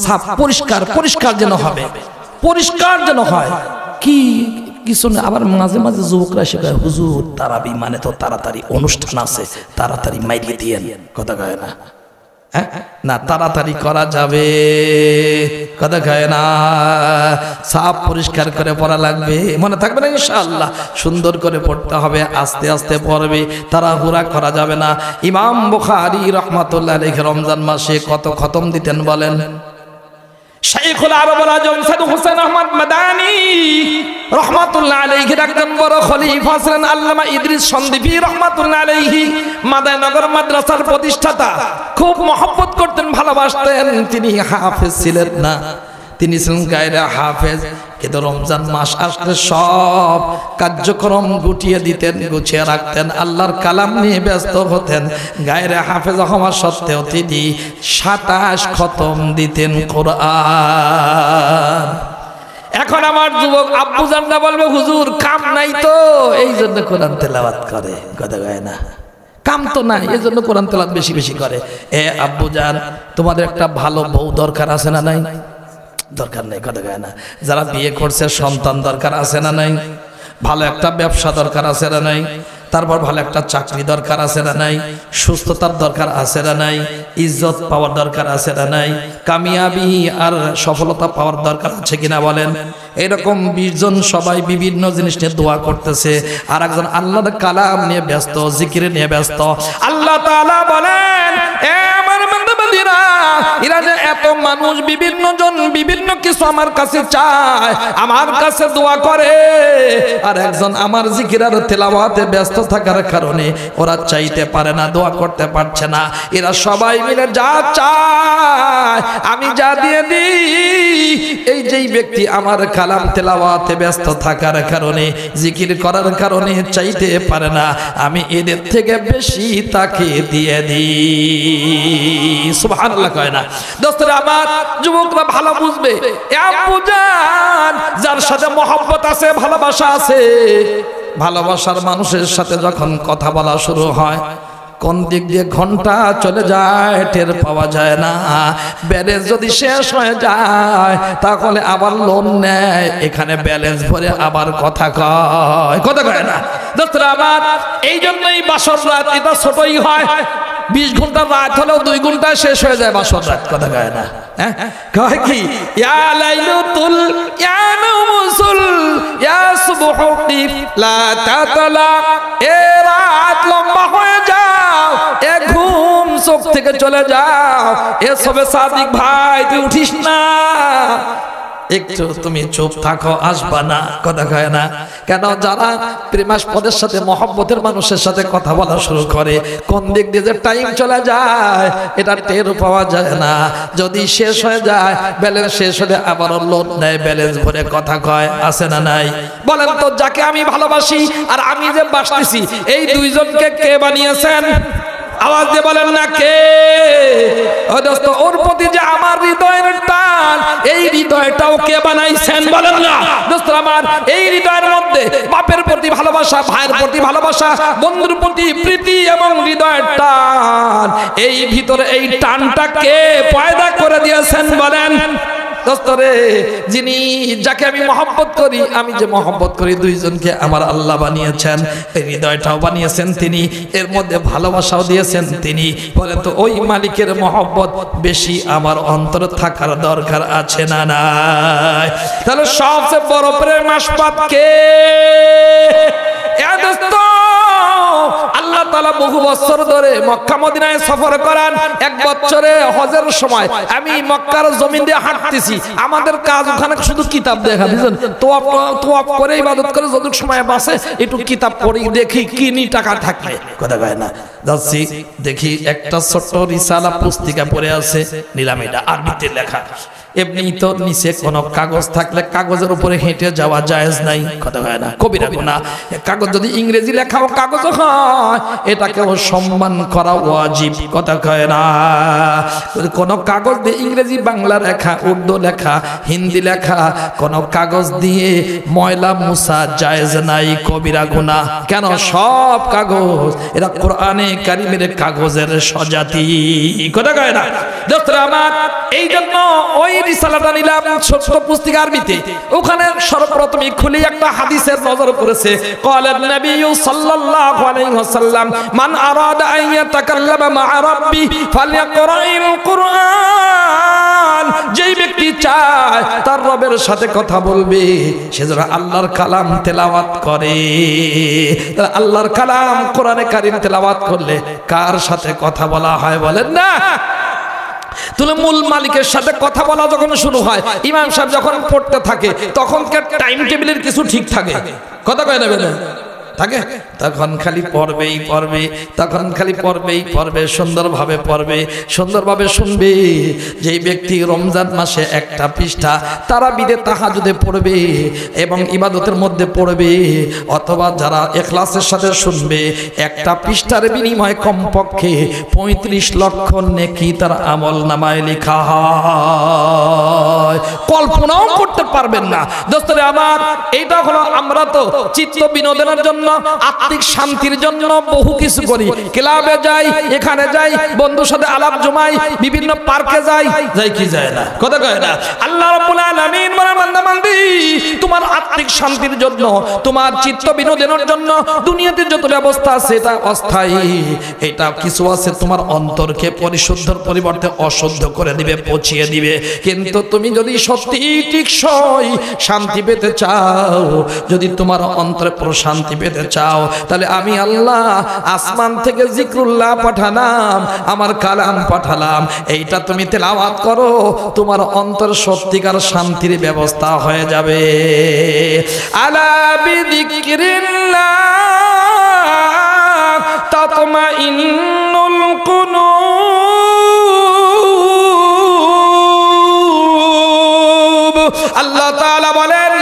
সাফ পরিষ্কার পরিষ্কার যেন হবে, পরিষ্কার যেন হয়। কি কিছু না, আবার মাঝে মাঝে যুবকরা শেখায়, হুজুর তারাবি মানে তো তাড়াতাড়ি অনুষ্ঠান আছে, তাড়াতাড়ি মাইরিয়ে দিয়েন, কথা কয় না? না, তাড়াতাড়ি করা যাবে, কথা কয় না। সাফ পরিষ্কার করে পড়া লাগবে, মনে থাকবে না ইনশাআল্লাহ। সুন্দর করে পড়তে হবে, আস্তে আস্তে পড়বে, তাড়াহুড়া করা যাবে না। ইমাম বুখারী রাহমাতুল্লাহ আলাইহি রমজান মাসে কত খতম দিতেন বলেন? শাইখুল আরব আল আজম সাইয়্যিদ হুসাইন আহমদ মাদানী রাহমাতুল্লাহ আলাইহি একজন বড় খলিফা ছিলেন। আল্লামা ইদ্রিস সন্দিপি রাহমাতুল্লাহ আলাইহি মাদানীনগর মাদ্রাসার প্রতিষ্ঠাতা, খুব মহব্বত করতেন, ভালোবাসতেন। তিনি হাফেজ ছিলেন না, তিনি ছিলেন গায়রে হাফেজ, কিন্তু রমজান মাস আসলে সব কার্যক্রম গুটিয়ে দিতেন, গুছিয়ে রাখতেন, আল্লাহর কালাম নিয়ে ব্যস্ত হতেন। গায়রে হাফেজ হওয়া সত্ত্বেও তিনি 27 খতম দিতেন কোরআন। এখন আমার যুবক আব্বু জানরা বলবে, হুজুর কাম নাই তো এই জন্য কোরআন তেলাওয়াত করে, কথা কয় না? কাম তো নাই, এই জন্য কোরআন তেলাওয়াত বেশি বেশি করে। এ আব্বু জান, তোমাদের একটা ভালো বউ দরকার আছে না নাই? দরকার নেই, কথা কয় না? যারা বিয়ে করছে সন্তান দরকার আছে না নাই? ভালো একটা ব্যবসা দরকার আছে না নাই? তারপর ভালো একটা চাকরি দরকার আছে না নাই? সুস্থতার দরকার আছে না নাই? ইজ্জত পাওয়ার দরকার আছে না নাই? কামিয়াবি আর সফলতা পাওয়ার দরকার আছে কিনা বলেন? এরকম 20 জন সবাই বিভিন্ন জিনিস নিয়ে দোয়া করতেছে, আর একজন আল্লাহর কালাম নিয়ে ব্যস্ত, জিকির নিয়ে ব্যস্ত। আল্লাহ তাআলা বলেন, এ আমার বান্দাবান্দিরা, এরা যে এত মানুষ বিভিন্ন জন বিভিন্ন কিছু আমার কাছে চায়, আমার কাছে দোয়া করে, আর একজন আমার জিকির আর তেলাওয়াতে ব্যস্ত থাকার কারণে ওরা চাইতে পারে না, দোয়া করতে পারছে না। এরা সবাই মিলে যা চায় আমি যা দিয়ে দিই, এই যেই ব্যক্তি আমার কালাম তেলাওয়াতে ব্যস্ত থাকার কারণে, জিকির করার কারণে চাইতে পারে না, আমি এদের থেকে বেশি তাকে দিয়ে দিই। সুবহানাল্লাহ কয় না? দোস্তরা আমার, যুবকরা ভালো বুঝবে, এ আব্বু জান যার সাথে মহব্বত আছে, ভালোবাসা আছে, ভালোবাসার মানুষের সাথে যখন কথা বলা শুরু হয়, কোন দিক দিয়ে ঘন্টা চলে যায় টের পাওয়া যায় না। ব্যালেন্স যদি শেষ হয়ে যায় তাহলে আবার লোন নেয়, এখানে ব্যালেন্স ভরে আবার কথা কয়, কথা কয় না? দোস্তরা আমার, এই জন্যই বাসর রাত এটা ছোটই হয়। 20 ঘন্টার রাত হলেও 2 ঘন্টায় শেষ হয়ে যায় বাসর রাত, কথা কয় না? কয় কি? ইয়া লাইলুতুল ইয়া নুমুসুল ইয়া সুবহু কিফ লা তাতলা, এ রাত লম্বা হয়ে যাও, এ ঘুম চোখ থেকে চলে যাও, এ সবে সাদিক ভাই তুই উঠিস না, একটু তুমি চুপ থাকো, আসবা না, কথা কয় না? কেন? যারা প্রেমাস্পদের সাথে মহব্বতের মানুষের সাথে কথা বলা শুরু করে, কোন দিক দিয়ে যে টাইম চলে যায় এটা টের পাওয়া যায় না। যদি শেষ হয়ে যায়, ব্যালেন্স শেষ হলে আবারও লোন নেয়, ব্যালেন্স ভরে কথা কয়, আছে না নাই? বলেন তো, যাকে আমি ভালোবাসি আর আমি যে বাসতেছি, এই দুইজনকে কে বানিয়েছেন? আওয়াজ দিয়ে বলেন না কে? ও দোস্ত, ওর প্রতি যে আমার হৃদয়ের টান, এই হৃদয়টাও কে বানাইছেন? বলেন না দোস্ত আমার, এই হৃদয়ের মধ্যে বাপের প্রতি ভালোবাসা, ভাইয়ের প্রতি ভালোবাসা, বন্ধুর প্রতি প্রীতি এবং হৃদয়ের টান, এই ভিতরে এই টানটা কে পয়দা করে দিয়েছেন? বলেন দোস্তরে, যিনি যাকে আমি মহব্বত করি, আমি যে মহব্বত করি, দুইজনকে আমার আল্লাহ বানিয়েছেন, এই হৃদয়টাও বানিয়েছেন তিনি, এর মধ্যে ভালোবাসাও দিয়েছেন তিনি। বলেন তো, ওই মালিকের মহব্বত বেশি আমার অন্তরে থাকার দরকার আছে না নাই? তাহলে সবচেয়ে বড় প্রেম আসবাব কে? আল্লাহ তাআলা বহু বছর ধরে মক্কা মদিনায় সফর করান। 1 বছরে হজের সময় আমি মক্কার জমিন দিয়ে হাঁটতেছি, আমাদের কাজ ওখানে শুধু কিতাব দেখা, বুঝলেন? তোয়াফ করে ইবাদত করে যতটুকু সময় বাঁচে একটু কিতাব পড়ি, দেখি কিনি টাকা থাকলে, কথা কয় না? যাচ্ছি দেখি একটা ছোট্ট রিসালা পুস্তিকা পড়ে আছে, নিলাম, এটা আরবিতে লেখা। এমনি তো নিচে কোন কাগজ থাকলে কাগজের উপরে হেঁটে যাওয়া জায়েজ নাই, কথা হয় না? কবিরা গুনাহ। কাগজ যদি ইংরেজি লেখাও কাগজ হয়, এটাকেও সম্মান করা ওয়াজিব, কথা কয় না। কোন কাগজ দিয়ে ইংরেজি বাংলা লেখা, উর্দু লেখা, হিন্দি লেখা কোন কাগজ দিয়ে ময়লা মুছা জায়েজ নাই, কবিরা গুনাহ। কেন? সব কাগজ এরা কোরআনে কারিমের কাগজের স্বজাতি, কথা কয় না। দোস্তরা আমার, এই জন্য ওই রিসালাটা নিলাম ছোট পুস্তিকা আরবিতে, ওখানে সর্বপ্রথমে খুলে একটা হাদিসের নজর করেছে। ক্বালা নবী সাল্লাল্লাহু আলাইহি ওয়াসাল্লাম মান আরাদা আন ইয়াতাকাল্লামা মা রাব্বি ফালইকরাইল কুরআন। যেই ব্যক্তি চায় তার রবের সাথে কথা বলবে, সে যেন আল্লাহর কালাম তেলাওয়াত করে। তাহলে আল্লাহর কালাম কোরআনে কারীম তেলাওয়াত করলে কার সাথে কথা বলা হয় বলেন না? তাহলে মূল মালিকের সাথে কথা বলা যখন শুরু হয়, ইমাম সাহেব যখন পড়তে থাকে তখনকার টাইম টেবিলের কিছু ঠিক থাকে, কথা কয় না বেটা থাকে, তখন খালি পড়বেই পড়বে, তখন খালি পড়বেই পড়বে, সুন্দরভাবে পড়বে, সুন্দরভাবে শুনবে। যেই ব্যক্তি রমজান মাসে একটা পৃষ্ঠা তারাবিতে তাহাজ্জুদে পড়বে এবং ইবাদতের মধ্যে পড়বে, অথবা যারা ইখলাসের সাথে শুনবে, একটা পৃষ্ঠার বিনিময়ে কমপক্ষে 35 লক্ষ নেকি তার আমল নামায় লেখা হয়। কল্পনাও করতে পারবেন না দোস্তরে আমার। এইটা হলো, আমরা তো চিত্ত বিনোদনের জন্য, আত্মিক শান্তির জন্য বহু কিছু করি। ক্লাবে যাই, এখানে যাই, বন্ধুর সাথে আলাপ জমাই, বিভিন্ন পার্কে যাই, যাই কি যায় না, কথা কয় না। আল্লাহ রাব্বুল আলামিন বলেন, বান্দা বান্দি, তোমার আত্মিক শান্তির জন্য, তোমার চিত্ত বিনোদনের জন্য দুনিয়াতে যত ব্যবস্থা আছে এটা অস্থায়ী। এটা কিছু আছে তোমার অন্তরকে পরিশুদ্ধর পরিবর্তে অশুদ্ধ করে দিবে, পচিয়ে দিবে। কিন্তু তুমি যদি সত্যি টিকসই শান্তি পেতে চাও, যদি তোমার অন্তরে প্রশান্তি পেতে চাও, তাহলে আমি আল্লাহ আসমান থেকে জিক্রুল্লাহ পাঠালাম, আমার কালাম পাঠালাম, এইটা তুমি তেলাওয়াত করো, তোমার অন্তর সত্যিকার শান্তির ব্যবস্থা হয়ে যাবে। আলা বিযিক্রিল্লাহ তাতমাইন্নুল কুলুব। আল্লাহ তাআলা বলেন,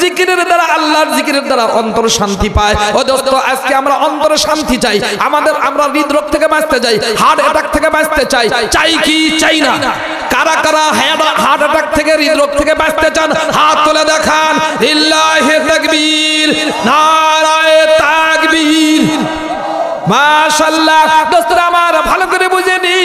জিকিরের দ্বারা, আল্লাহর জিকিরের দ্বারা অন্তর শান্তি পায়। ও দোস্ত, আজকে আমরা অন্তরে শান্তি চাই, আমরা হৃদরোগ থেকে বাঁচতে চাই, হার্ট অ্যাটাক থেকে বাঁচতে চাই, চাই কি চাই না? কারা কারা হার্ট অ্যাটাক থেকে, হৃদরোগ থেকে বাঁচতে চান? হাত তুলে দেখান। লিল্লাহি তাকবীর, নারায়ে তাকবীর, মাশাআল্লাহ। দোস্তরা আমার, ভালো করে বুঝে নি।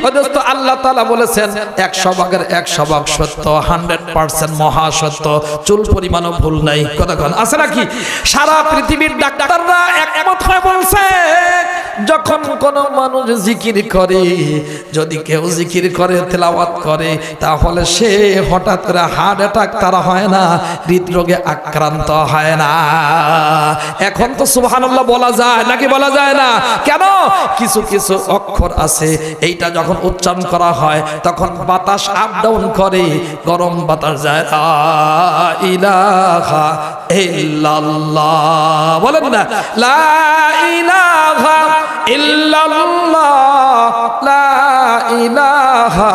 ও দোস্ত, আল্লাহ তাআলা বলেছেন 100 ভাগের 100 ভাগ সত্য, 100% মহাসত্য, চুল পরিমাণও ভুল নাই, কথা কন আছে নাকি? সারা পৃথিবীর ডাক্তাররা একমত হয়ে বলছে, যখন কোন মানুষ জিকির করে, যদি কেউ জিকির করে, তেলাওয়াত করে, তাহলে সে হঠাৎ করে হার্ট অ্যাটাক তার হয় না, হৃদরোগে আক্রান্ত হয় না। এখন তো সুবহানাল্লাহ বলা যায় নাকি বলা যায় না? কেন? কিছু কিছু অক্ষর আছে, এইটা যখন উচ্চারণ করা হয় তখন বাতাস আপ ডাউন করে, গরম বাতাস যায়। লা ইলাহা ইল্লাল্লাহ, বলেন না, লা ইলাহা ইল্লাল্লাহ, লা ইলাহা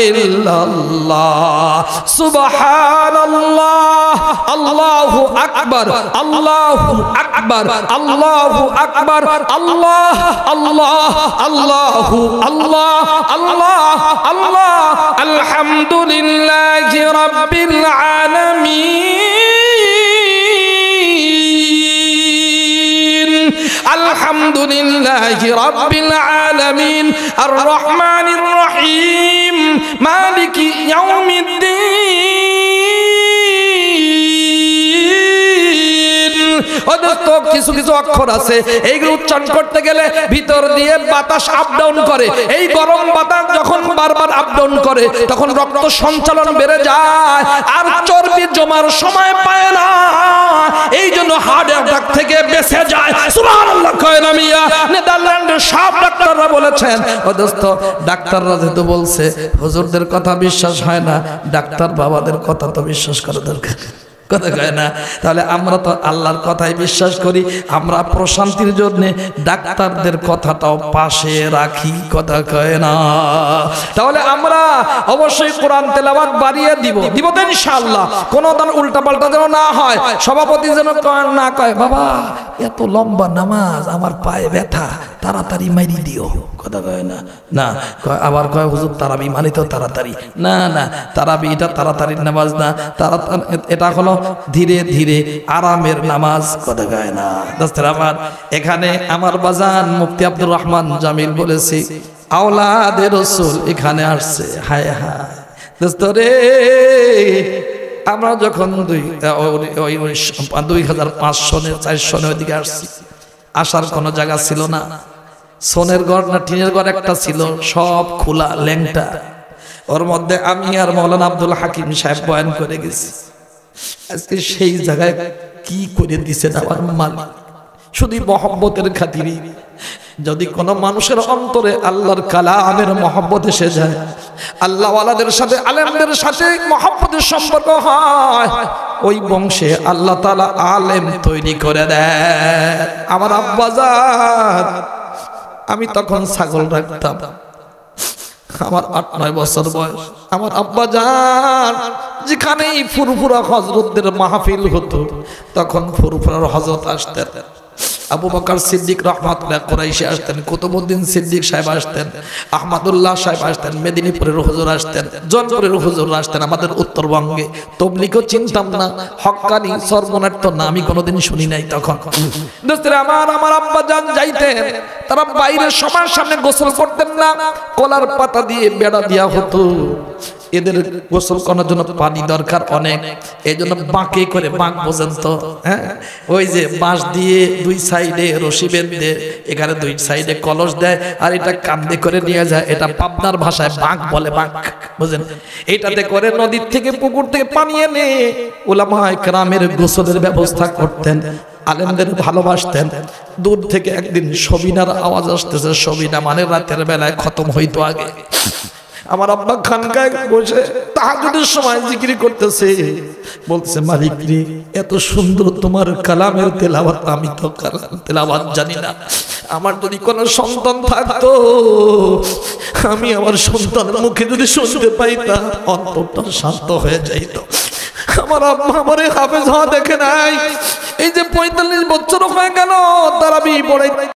ইল্লাল্লাহ, সুবহানাল্লাহ, আল্লাহু আকবার, আল্লাহু আকবার, আল্লাহু আকবার, আল্লাহ আল্লাহ, আল্লাহু আল্লাহ, আল্লাহ আল্লাহ, আলহামদুলিল্লাহি রাব্বিল আলামিন, আলহামদুলিল্লাহি রাব্বিল আলামিন, আর রহমানির রহিম, মালিকি ইয়াউমিদ্দিন। কিছু কিছু অক্ষর আছে, এইগুলো উচ্চারণ করতে গেলে ভিতর দিয়ে বাতাস আপ ডাউন করে। এই গরম বাতাস যখন বারবার আপ ডাউন করে, তখন রক্ত সঞ্চালন বেড়ে যায়, আর চর্বি জমার সময় পায় না। এই জন্য হার্ট অ্যাটাক থেকে বেঁচে যায়। সুবহানাল্লাহ কয় না মিয়া? নেদারল্যান্ডের সব ডাক্তাররা বলেছেন। ও দোস্ত, ডাক্তাররা যেহেতু বলছে, হুজুরদের কথা বিশ্বাস হয় না, ডাক্তার বাবাদের কথা তো বিশ্বাস করা দরকার, কথা কয় না? তাহলে আমরা তো আল্লাহর কথাই বিশ্বাস করি, আমরা প্রশান্তির জন্য ডাক্তারদের কথাটাও পাশে রাখি, কথা কয় না? তাহলে আমরা অবশ্যই কোরআন তেলাওয়াত বাড়িয়ে দিব তো ইনশাআল্লাহ। কোনো দিন উল্টা পাল্টা যেন না হয়, সভাপতি যেন না কয় বাবা এত লম্বা নামাজ, আমার পায়ে ব্যথা, তাড়াতাড়ি মাইরি দিও। কথা কয় না, না আবার কয় হুজুর তারাবি মানে তো তাড়াতাড়ি, না না তারাবি এটা তাড়াতাড়ির নামাজ না, এটা হলো ধীরে ধীরে আরামের নামাজ। কথা কয় না দোস্তের আমার। এখানে আমার বাজান মুফতি আব্দুর রহমান জামিল বলেছি আওলাদে রাসূল এখানে আসছে। হায় হায় দোস্ত রে, আমরা যখন 2005 সনে 4 সনে ওইদিকে আসছি, আসার কোনো জায়গা ছিল না। সোনের ঘর না টিনের ঘর একটা ছিল, সব খোলা ল্যাংটা। ওর মধ্যে আমি আর মৌলানা আব্দুল হাকিম সাহেব বয়ান করে গেছি। আজকে সেই জায়গায় কি করে দিছেন আমার মালিক, শুধু মহব্বতের খাতিরে। যদি কোনো মানুষের অন্তরে আল্লাহর কালামের মহব্বত এসে যায়, আল্লাহ ওয়ালাদের সাথে আলেমদের সাথে মহব্বতের সম্পর্ক হয়, ওই বংশে আল্লাহ তাআলা আলেম তৈরি করে দেয়। আমার আব্বাজান, আমি তখন ছাগল রাখতাম, আমার 8-9 বছর বয়স। আমার আব্বাজান যেখানেই ফুরফুরা হযরতদের মাহফিল হতো, তখন ফুরফুরার হযরত আসতেন। আবু বকর সিদ্দিক রহমাতুল্লাহ কুরাইশি আসতেন, কুতুবউদ্দিন সিদ্দিক সাহেব আসতেন, আহমদুল্লাহ সাহেব আসতেন, মেদিনীপুরের হুজুর আসতেন, জয়পুরের হুজুর আসতেন। আমাদের উত্তরবঙ্গে তবলিগও চিনতাম না, হক্কানি সরমনের তো না আমি কোনোদিন শুনি নাই। তখন দোস্তেরা আমার আব্বা জান যাইতেন, তারা বাইরে সবার সামনে গোসল করতেন না, কলার পাতা দিয়ে বেড়া দেওয়া হতো। এদের গোসল করার জন্য পানি দরকার অনেক, এই জন্য বাঁকে করে, বাঁক বোঝেন তো, হ্যাঁ ওই যে বাঁশ দিয়ে 2 সাইডে রশি বেঁধে, এখানে 2 সাইডে কলস দেয়, আর এটা কান্দে করে নিয়ে যায়। এটা পাবনার ভাষায় বাঁক বলে, বাঁক বুঝেন। এটাতে করে নদীর থেকে পুকুর থেকে পানি এনে উলামায়ে কেরামের গোসলের ব্যবস্থা করতেন, আলেমদের ভালোবাসতেন। দূর থেকে একদিন সবিনার আওয়াজ আসতেছে, সবিনা মানে রাতের বেলায় খতম হইতো আগে। আমার আব্বা খানকায় বসে তাহাজ্জুদের সময় জিকির করতেছে, বলতেছে মালিক রে, এত সুন্দর তোমার কালামের তেলাওয়াত, আমি তো তেলাওয়াত জানি না। আমার যদি কোনো সন্তান থাকতো, আমি আমার সন্তানের মুখে যদি শুনতে পাইতাম, অন্তরটা শান্ত হয়ে যাইত। আমার আব্বা আমারে হাফেজ হওয়া দেখে নাই, এই যে 45 বছর হয়ে গেল তারাবি পড়াই